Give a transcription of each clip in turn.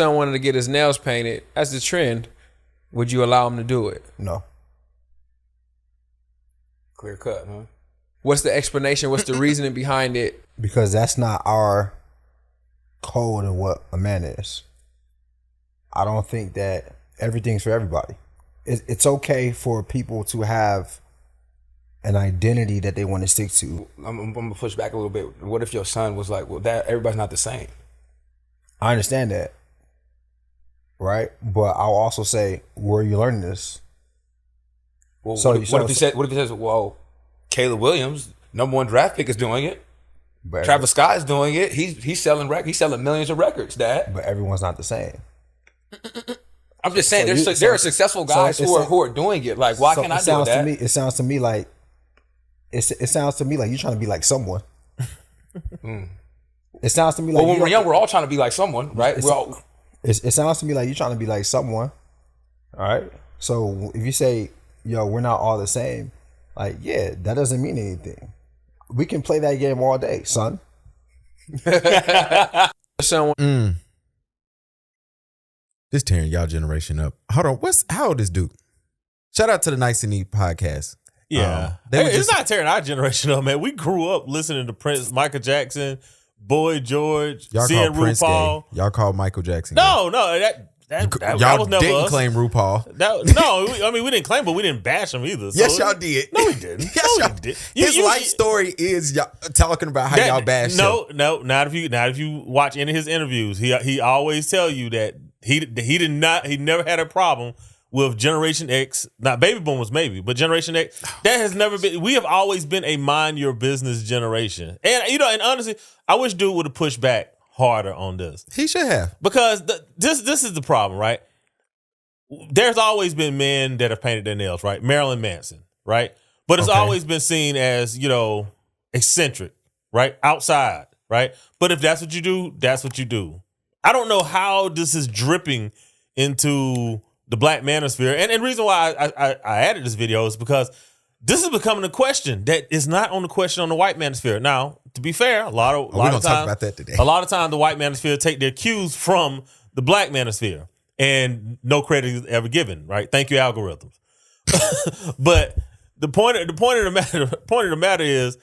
son wanted to get his nails painted, as the trend, would you allow him to do it? No. Clear cut, huh? What's the explanation? What's the reasoning behind it? Because that's not our code of what a man is. I don't think that everything's for everybody. It's okay for people to have an identity that they want to stick to. I'm gonna push back a little bit. What if your son was like, well, that everybody's not the same? I understand that, right? But I'll also say, where are you learning this? Well, what if he says, well, Caleb Williams, #1 draft pick, is doing it. But Travis Scott is doing it. He's selling millions of records, Dad. But everyone's not the same. I'm just saying, there are successful guys who are doing it. Like, why can't I do that? It sounds to me like it sounds to me like you're trying to be like someone. It sounds to me like, well, when we're young, we're all trying to be like someone, right? It sounds to me like you're trying to be like someone. All right. So if you say, yo, we're not all the same, like, yeah, that doesn't mean anything. We can play that game all day, son. This tearing y'all generation up. Hold on, how old is Duke? Shout out to the Nice and Neat podcast. Yeah, it's not tearing our generation up, man. We grew up listening to Prince, Michael Jackson, Boy George, y'all seeing Prince RuPaul. Gay. Y'all called Michael Jackson. No, that y'all was never didn't us. Claim RuPaul. We didn't claim, but we didn't bash him either. Yes, y'all did. No, we didn't. Yes, y'all did. His life story is y'all talking about how y'all bashed him. No. Not if you watch any of his interviews, he always tell you that he never had a problem with Generation X. Not Baby Boomers, maybe, but Generation X. That has never been. We have always been a mind your business generation, and honestly, I wish Dude would have pushed back harder on this. He should have, because this is the problem, right? There's always been men that have painted their nails, right? Marilyn Manson, right? But it's always been seen as, eccentric, right? Outside, right? But if that's what you do, that's what you do. I don't know how this is dripping into the black manosphere. And the reason why I added this video is because this is becoming a question that is not on the question on the white manosphere. Now, to be fair, a lot of times talk about that today. A lot of times the white manosphere take their cues from the black manosphere, and no credit is ever given, right? Thank you, algorithms. But the point of the matter is,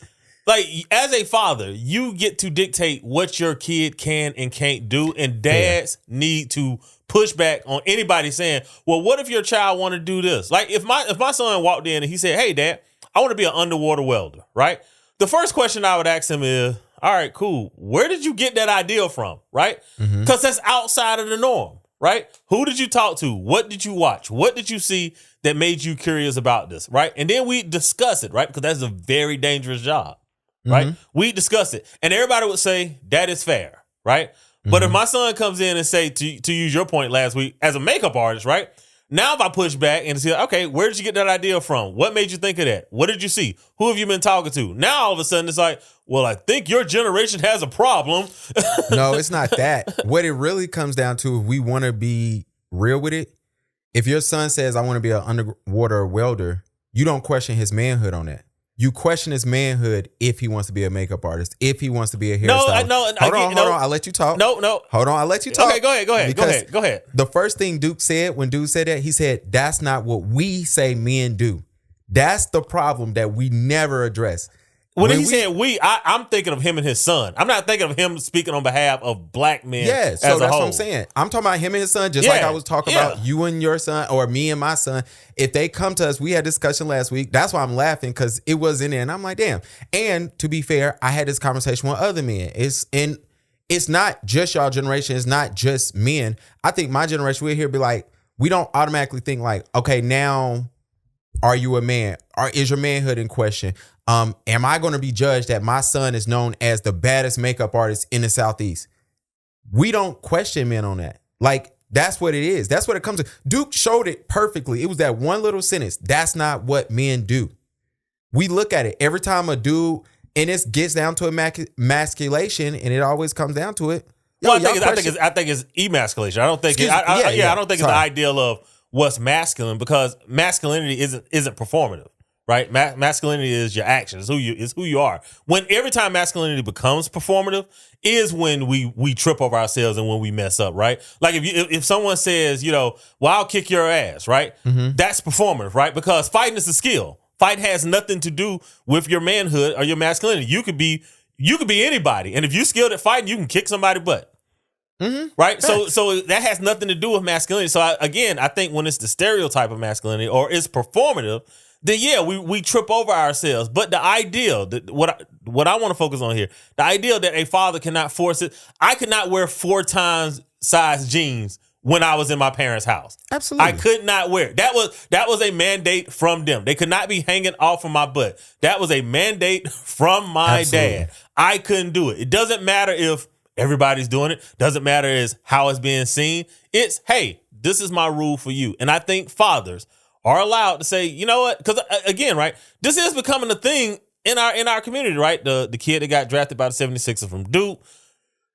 like, as a father, you get to dictate what your kid can and can't do, and dads need to push back on anybody saying, well, what if your child want to do this? Like, if my son walked in and he said, hey, Dad, I want to be an underwater welder, right? The first question I would ask him is, all right, cool. Where did you get that idea from, right? Because that's outside of the norm, right? Who did you talk to? What did you watch? What did you see that made you curious about this, right? And then we discuss it, right? Because that's a very dangerous job, right? We discuss it. And everybody would say, that is fair, right? But if my son comes in and say, to use your point last week, as a makeup artist, right? Now if I push back and say, okay, where did you get that idea from? What made you think of that? What did you see? Who have you been talking to? Now all of a sudden it's like, well, I think your generation has a problem. No, it's not that. What it really comes down to, if we want to be real with it, if your son says, I want to be an underwater welder, you don't question his manhood on that. You question his manhood if he wants to be a makeup artist, if he wants to be a hairstylist. Hold on. I'll let you talk. No. Hold on, I'll let you talk. Okay, go ahead. The first thing Duke said, when Duke said that, he said, that's not what we say men do. That's the problem that we never address. When he said we, I'm thinking of him and his son. I'm not thinking of him speaking on behalf of black men. Yeah, so that's what I'm saying. I'm talking about him and his son, just like I was talking about you and your son, or me and my son. If they come to us, we had a discussion last week. That's why I'm laughing, because it was in there, and I'm like, damn. And to be fair, I had this conversation with other men. It's not just y'all generation. It's not just men. I think my generation, we're here be like, we don't automatically think like, okay, now are you a man? Or is your manhood in question? Am I going to be judged that my son is known as the baddest makeup artist in the Southeast? We don't question men on that. Like, that's what it is. That's what it comes to. Duke showed it perfectly. It was that one little sentence. That's not what men do. We look at it every time a dude, and it gets down to emasculation, and it always comes down to it. Yo, well, I think it's emasculation. I don't think I don't think it's the ideal of what's masculine, because masculinity isn't performative. right? Masculinity is your actions. It's who you are. When every time masculinity becomes performative is when we trip over ourselves and when we mess up, right? Like if someone says, well, I'll kick your ass, right? That's performative, right? Because fighting is a skill. Fight has nothing to do with your manhood or your masculinity. You could be anybody, and if you're skilled at fighting, you can kick somebody's butt. Right? So that has nothing to do with masculinity. So I think when it's the stereotype of masculinity or it's performative, then yeah, we trip over ourselves. But the ideal, what I want to focus on here, the ideal that a father cannot force it. I could not wear 4 times size jeans when I was in my parents' house. Absolutely. I could not wear. That was a mandate from them. They could not be hanging off of my butt. That was a mandate from my dad. I couldn't do it. It doesn't matter if everybody's doing it. Doesn't matter is how it's being seen. It's, hey, this is my rule for you. And I think fathers are allowed to say, you know what? Because again, right, this is becoming a thing in our community, right? The kid that got drafted by the 76ers from Duke,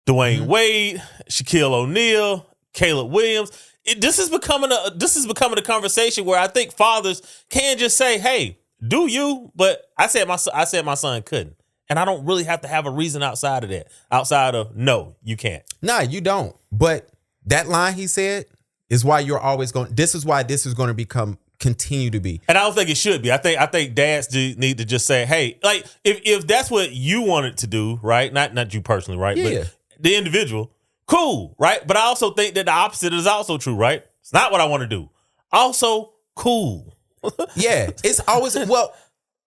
Dwayne Wade, Shaquille O'Neal, Caleb Williams. This is becoming a conversation where I think fathers can just say, hey, do you? But I said my son couldn't. And I don't really have to have a reason outside of that. Outside of, no, you can't. Nah, you don't. But that line he said is why you're always going. This is why this is going to continue to be. And I don't think it should be. I think dads need to just say, hey, like if that's what you wanted to do, right? Not you personally, right? Yeah. But the individual, cool, right? But I also think that the opposite is also true, right? It's not what I want to do. Also, cool. Yeah, it's always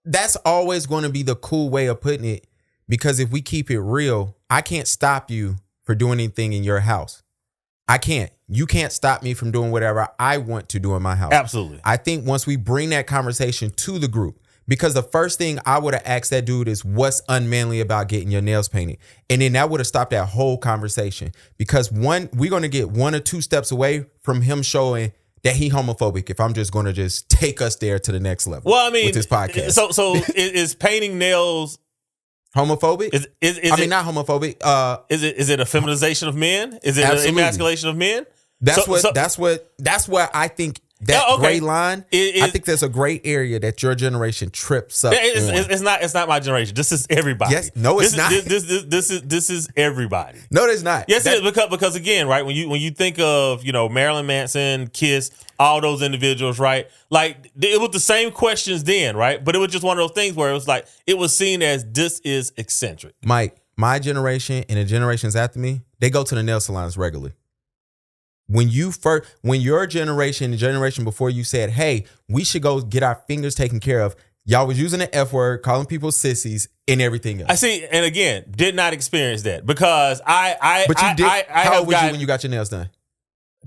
that's always going to be the cool way of putting it, because if we keep it real, I can't stop you for doing anything in your house. I can't. You can't stop me from doing whatever I want to do in my house. Absolutely. I think once we bring that conversation to the group, because the first thing I would have asked that dude is, what's unmanly about getting your nails painted? And then that would have stopped that whole conversation, because we're going to get 1 or 2 steps away from him showing that he homophobic if I'm just going to just take us there to the next level. Well, I mean, with this podcast. So is painting nails homophobic? Is not homophobic. Is it a feminization of men? Is it Absolutely. an emasculation of men? That's what I think. That gray line, I think there's a gray area that your generation trips up. It's not my generation. This is everybody. Yes, no, it's not. This is everybody. No, it's not. Yes, it is because again, right, when you think of Marilyn Manson, Kiss, all those individuals, right? Like it was the same questions then, right? But it was just one of those things where it was like it was seen as this is eccentric. Mike, my generation and the generations after me, they go to the nail salons regularly. When your generation, the generation before you said, hey, we should go get our fingers taken care of, y'all was using the F word, calling people sissies and everything else. I see, and again, did not experience that because How old were you when you got your nails done?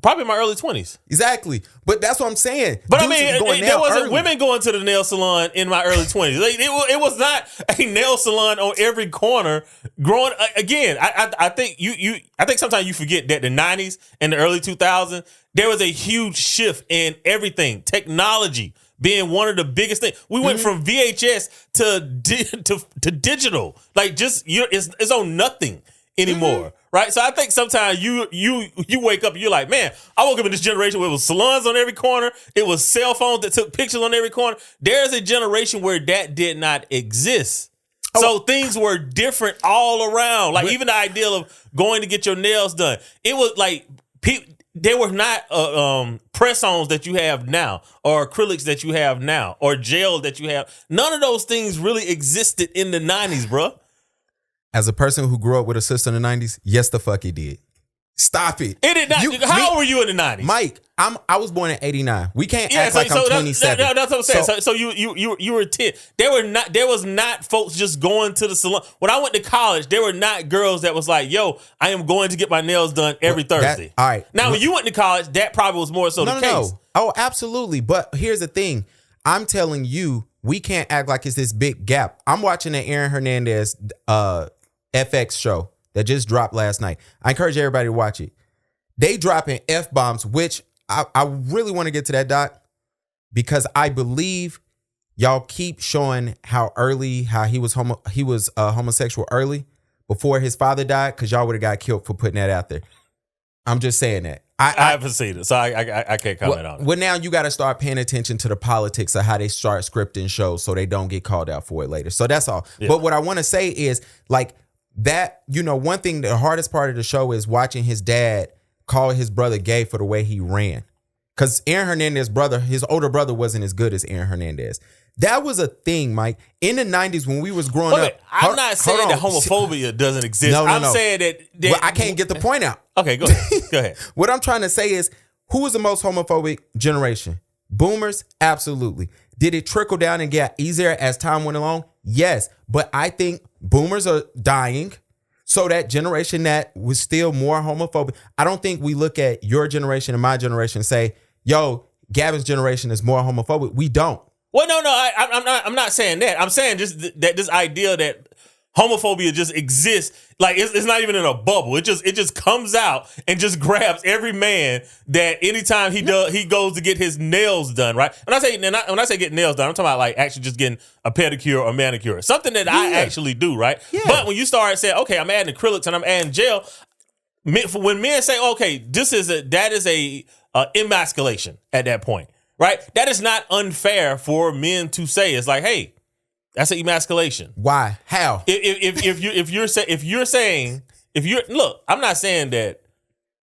Probably in my early 20s. Exactly. But that's what I'm saying. But Dudes I mean, there wasn't women going to the nail salon in my early 20s. Like, it was not a nail salon on every corner growing. Again, I think I think sometimes you forget that the 90s and the early 2000s, there was a huge shift in everything. Technology being one of the biggest things. We went from VHS to digital. Like it's on nothing anymore. Right? So I think sometimes you wake up and you're like, man, I woke up in this generation where it was salons on every corner. It was cell phones that took pictures on every corner. There's a generation where that did not exist. So things were different all around. Like even the idea of going to get your nails done. It was like there were not press-ons that you have now or acrylics that you have now or gel that you have. None of those things really existed in the 90s, bro. As a person who grew up with a sister in the 90s, yes, the fuck it did. Stop it. It did not. How old were you in the 90s? Mike, I was born in 89. We can't act like I'm 27. That's what I'm saying. So you were 10. There was not folks just going to the salon. When I went to college, there were not girls that was like, yo, I am going to get my nails done every Thursday. All right. Now, when you went to college, that probably was more so the case. No. Oh, absolutely. But here's the thing. I'm telling you, we can't act like it's this big gap. I'm watching the Aaron Hernandez FX show that just dropped last night. I encourage everybody to watch it. They dropping F-bombs, which I really want to get to that, Doc, because I believe y'all keep showing how he was homosexual early before his father died, because y'all would have got killed for putting that out there. I'm just saying that. I haven't seen it, so I can't comment on it. Well, now you got to start paying attention to the politics of how they start scripting shows so they don't get called out for it later. So that's all. Yeah. But what I want to say is like that, one thing, the hardest part of the show is watching his dad call his brother gay for the way he ran. Because Aaron Hernandez's brother, his older brother wasn't as good as Aaron Hernandez. That was a thing, Mike. In the 90s when we was growing up. I'm not saying that homophobia doesn't exist. No. I'm saying that well, I can't get the point out. Okay, go ahead. Go ahead. What I'm trying to say is, who was the most homophobic generation? Boomers? Absolutely. Did it trickle down and get easier as time went along? Yes. But I think boomers are dying. So that generation that was still more homophobic, I don't think we look at your generation and my generation and say, yo, Gavin's generation is more homophobic. We don't. Well, no, I'm not saying that. I'm saying just that this idea that homophobia just exists, like it's not even in a bubble. It just comes out and just grabs every man that anytime he goes to get his nails done, right? When I say get nails done, I'm talking about like actually just getting a pedicure or manicure, something that I actually do, right? Yeah. But when you start saying, okay, I'm adding acrylics and I'm adding gel, when men say, okay, that is a emasculation at that point. Right? That is not unfair for men to say. It's like, hey, that's an emasculation. Why? How? Look, I'm not saying that.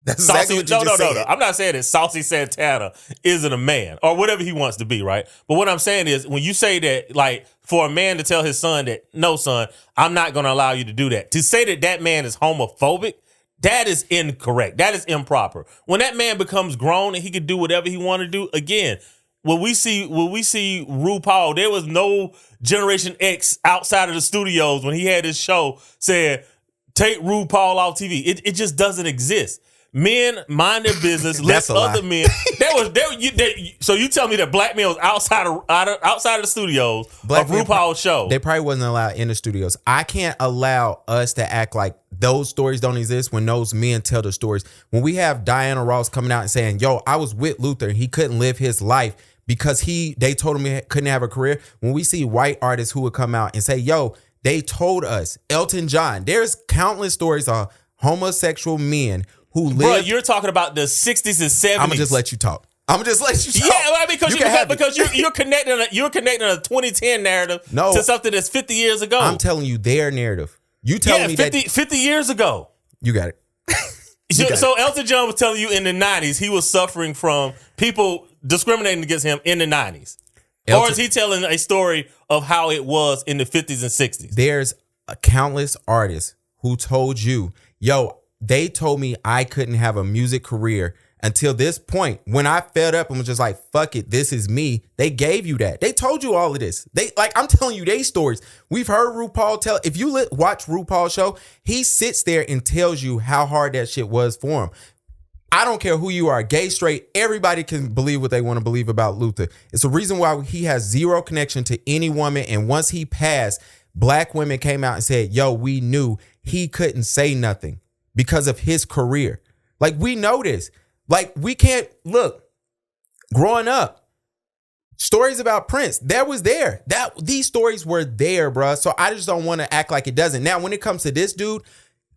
That's exactly what you just said. No. I'm not saying that Saucy Santana isn't a man or whatever he wants to be, right? But what I'm saying is when you say that, like, for a man to tell his son that, no, son, I'm not going to allow you to do that. To say that man is homophobic, that is incorrect. That is improper. When that man becomes grown and he can do whatever he want to do, again, when we see RuPaul, there was no Generation X outside of the studios when he had his show said, take RuPaul off TV. It just doesn't exist. Men mind their business. Let other men. So you tell me that black men was outside of the studios of RuPaul's show? They probably wasn't allowed in the studios. I can't allow us to act like those stories don't exist when those men tell the stories. When we have Diana Ross coming out and saying, "Yo, I was with Luther and he couldn't live his life because they told him he couldn't have a career." When we see white artists who would come out and say, "Yo, they told us." Elton John. There's countless stories of homosexual men who live. Bro, you're talking about the 60s and 70s. I'm gonna just let you talk. Yeah, because you're connecting a 2010 narrative to something that's 50 years ago. I'm telling you their narrative. You tell me 50 years ago. You got it. So Elton John was telling you in the 90s he was suffering from people discriminating against him in the 90s. Or is he telling a story of how it was in the 50s and 60s? There's countless artists who told you, yo, they told me I couldn't have a music career until this point. When I fed up and was just like, fuck it, this is me. They gave you that. They told you all of this. I'm telling you they stories. We've heard RuPaul tell. If you watch RuPaul's show, he sits there and tells you how hard that shit was for him. I don't care who you are, gay, straight, everybody can believe what they want to believe about Luther. It's the reason why he has zero connection to any woman. And once he passed, black women came out and said, yo, we knew he couldn't say nothing because of his career. Like, we know this. Like, we can't look. Growing up, stories about Prince, these stories were there, bro. So I just don't want to act like it doesn't. Now, when it comes to this dude,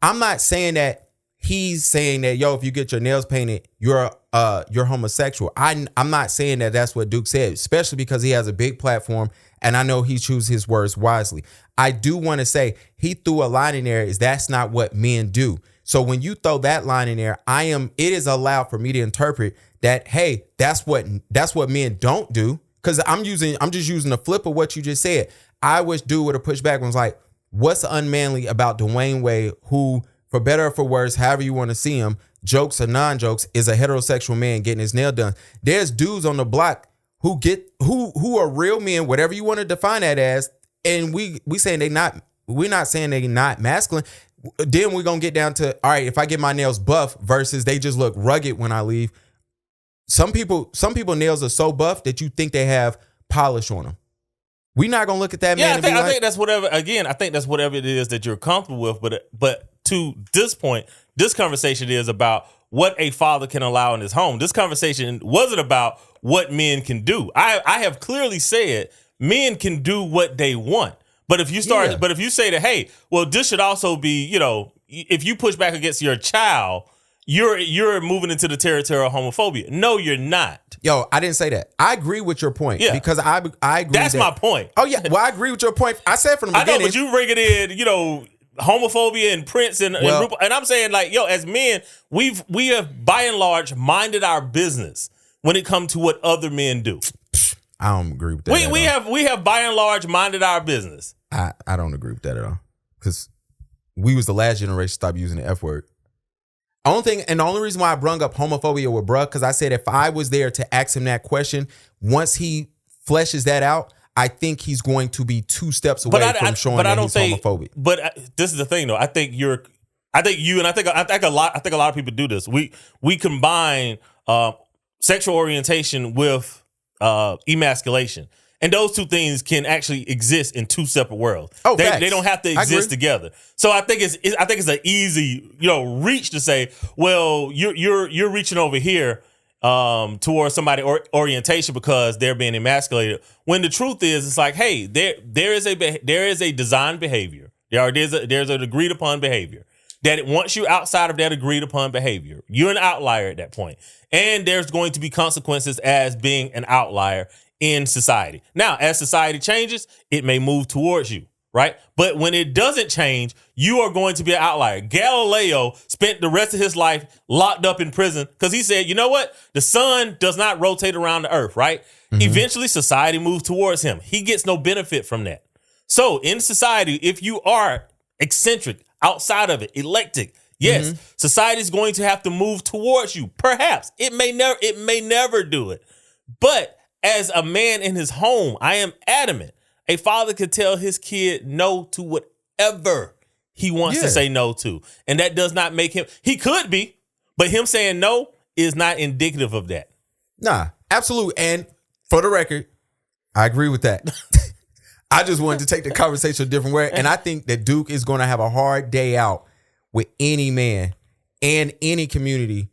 I'm not saying that he's saying that, yo, if you get your nails painted, you're homosexual. I'm not saying that that's what Duke said, especially because he has a big platform and I know he chooses his words wisely. I do want to say he threw a line in there is that's not what men do. So when you throw that line in there, it is allowed for me to interpret that, hey, that's what men don't do. Because I'm just using the flip of what you just said. I wish dude would have pushed back and was like, what's unmanly about Dwayne Wade, who, for better or for worse, however you want to see him, jokes or non-jokes, is a heterosexual man getting his nail done. There's dudes on the block who are real men, whatever you want to define that as, and we're not saying they not masculine. Then we're going to get down to, all right, if I get my nails buff versus they just look rugged when I leave. Some people nails are so buff that you think they have polish on them. We're not going to look at that man. I think that's whatever, again, I think that's whatever it is that you're comfortable with. But to this point, this conversation is about what a father can allow in his home. This conversation wasn't about what men can do. I have clearly said men can do what they want. But if you say that, hey, well, this should also be, if you push back against your child, you're moving into the territory of homophobia. No, you're not. Yo, I didn't say that. I agree with your point. Yeah. Because I agree. That's my point. Oh yeah. Well, I agree with your point. I said from the beginning. I know, but you bring it in, homophobia and Prince and I'm saying, like, yo, as men, we have by and large minded our business when it comes to what other men do. I don't agree with that. We have by and large minded our business. I don't agree with that at all. Because we was the last generation to stop using the F word. The only reason why I brung up homophobia with bruh, because I said if I was there to ask him that question, once he fleshes that out, I think he's going to be 2 steps away from showing that he's homophobic. But this is the thing, though. I think a lot of people do this. We combine sexual orientation with emasculation. And those 2 things can actually exist in 2 separate worlds. Oh, they don't have to exist together. So I think it's an easy reach to say, well, you're reaching over here towards somebody orientation because they're being emasculated. When the truth is, it's like, hey, there is a designed behavior. There's an agreed upon behavior that once you're outside of that agreed upon behavior, you're an outlier at that point, and there's going to be consequences as being an outlier in society. Now, as society changes, it may move towards you, right? But when it doesn't change, you are going to be an outlier. Galileo spent the rest of his life locked up in prison because he said, you know what? The sun does not rotate around the earth, right? Mm-hmm. Eventually, society moves towards him. He gets no benefit from that. So in society, if you are eccentric, outside of it, eclectic, yes, society is going to have to move towards you. Perhaps it may never do it. But as a man in his home, I am adamant. A father could tell his kid no to whatever he wants to say no to. And that does not make him, he could be, but him saying no is not indicative of that. Nah, absolutely. And for the record, I agree with that. I just wanted to take the conversation a different way. And I think that Duke is going to have a hard day out with any man and any community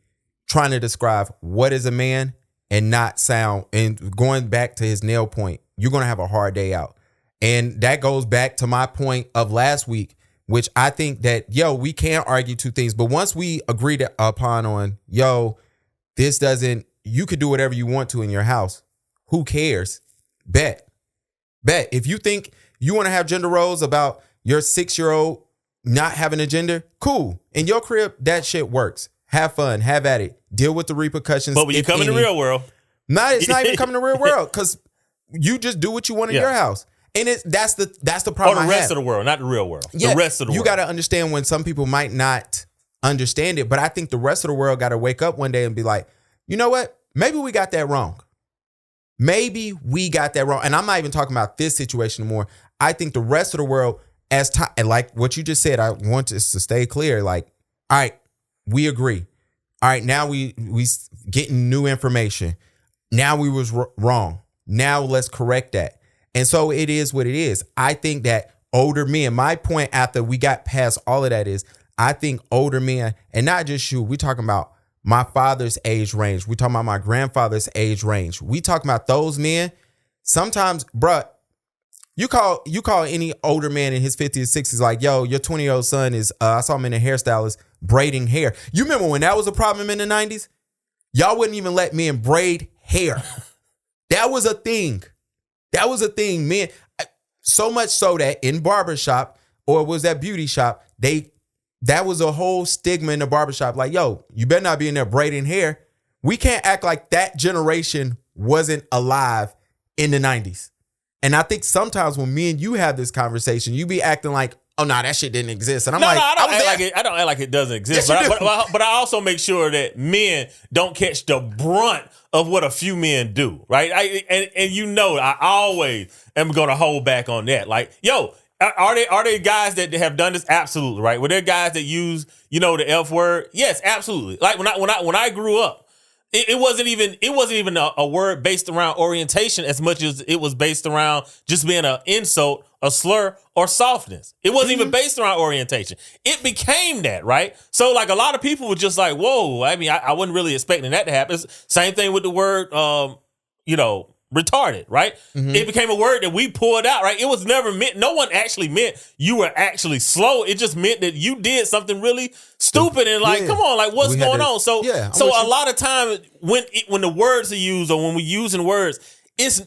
trying to describe what is a man and not sound. And going back to his nail point, you're going to have a hard day out. And that goes back to my point of last week, which I think that, we can't argue 2 things. But once we agreed upon on, this doesn't, you could do whatever you want to in your house. Who cares? Bet. If you think you want to have gender roles about your 6-year-old not having a gender, cool. In your crib, that shit works. Have fun. Have at it. Deal with the repercussions. But when you come in the real world. It's not even coming in the real world because you just do what you want in your house. And that's the problem. Or the rest of the world, not the real world. Yeah, the rest of the world. You got to understand when some people might not understand it, but I think the rest of the world got to wake up one day and be like, you know what? Maybe we got that wrong. Maybe we got that wrong. And I'm not even talking about this situation anymore. I think the rest of the world, as time, and like what you just said, I want us to stay clear. Like, all right, we agree. All right, now we getting new information. Now we was wrong. Now let's correct that. And so it is what it is. I think that older men, my point after we got past all of that is, I think older men, and not just you, we talking about my father's age range. We talking about my grandfather's age range. We talking about those men. Sometimes, bruh, you call any older man in his 50s, 60s like, yo, your 20-year-old son is, I saw him in a hairstylist braiding hair. You remember when that was a problem in the 90s? Y'all wouldn't even let men braid hair. That was a thing. That was a thing, man. So much so that in barbershop, or was that beauty shop, that was a whole stigma in the barbershop. Like, yo, you better not be in there braiding hair. We can't act like that generation wasn't alive in the 90s. And I think sometimes when me and you have this conversation, you be acting like, oh, no, that shit didn't exist. And I'm I don't act like it doesn't exist. Yes, but I also make sure that men don't catch the brunt of what a few men do, right? I always am going to hold back on that. Like, yo, are they guys that have done this? Absolutely, right? Were there guys that use, the F word? Yes, absolutely. Like when I grew up, it wasn't even a word based around orientation as much as it was based around just being an insult, a slur, or softness. It wasn't even based around orientation. It became that, right? So like a lot of people were just like, whoa, I mean, I wasn't really expecting that to happen. Same thing with the word, retarded, right? It became a word that we pulled out, right? It was never meant, no one actually meant you were actually slow. It just meant that you did something really stupid and like, come on, like what's going on? So a lot of times when the words are used or when we're using words,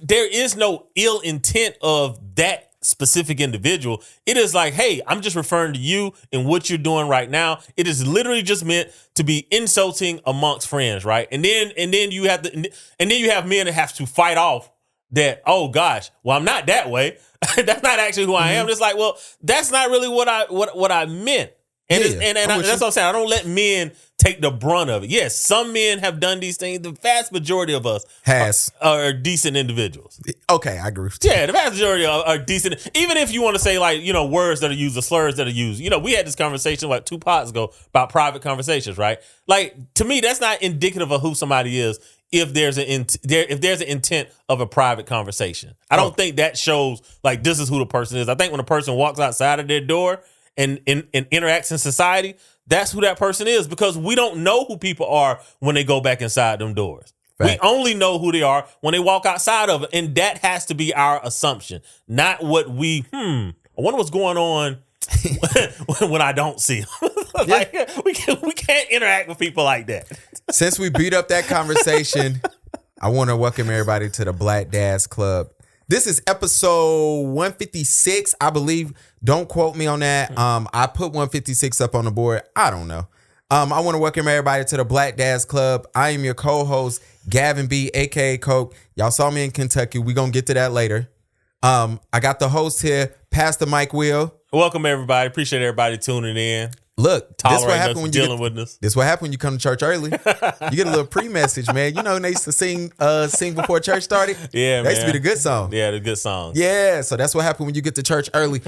there is no ill intent of that specific individual. It is like, hey, I'm just referring to you and what you're doing right now. It is literally just meant to be insulting amongst friends, right? And then you have men that have to fight off that, oh gosh, well, I'm not that way. That's not actually who I am. It's like, well, that's not really what I meant. And that's what I'm saying. I don't let men take the brunt of it. Yes, some men have done these things. The vast majority of us are decent individuals. Okay, I agree with you. Yeah, the vast majority are decent. Even if you want to say like, words that are used, the slurs that are used. We had this conversation like 2 pods ago about private conversations, right? Like, to me, that's not indicative of who somebody is if there's an intent of a private conversation. I don't think that shows like this is who the person is. I think when a person walks outside of their door and interacts in society, that's who that person is, because we don't know who people are when they go back inside them doors. Fact. We only know who they are when they walk outside of it, and that has to be our assumption, not what I wonder what's going on when I don't see them. Like, we can't interact with people like that. Since we beat up that conversation, I want to welcome everybody to the Black Dads Club. This is episode 156, I believe. Don't quote me on that. I put 156 up on the board. I don't know. I want to welcome everybody to the Black Dads Club. I am your co-host, Gavin B, a.k.a. Coke. Y'all saw me in Kentucky. We're going to get to that later. I got the host here, Pastor Mike Will. Welcome, everybody. Appreciate everybody tuning in. Look, this what happened when this what happened when you come to church early. You get a little pre-message, man. They used to sing before church started. Yeah, that used to be the good song. Yeah, the good song. Yeah, so that's what happened when you get to church early.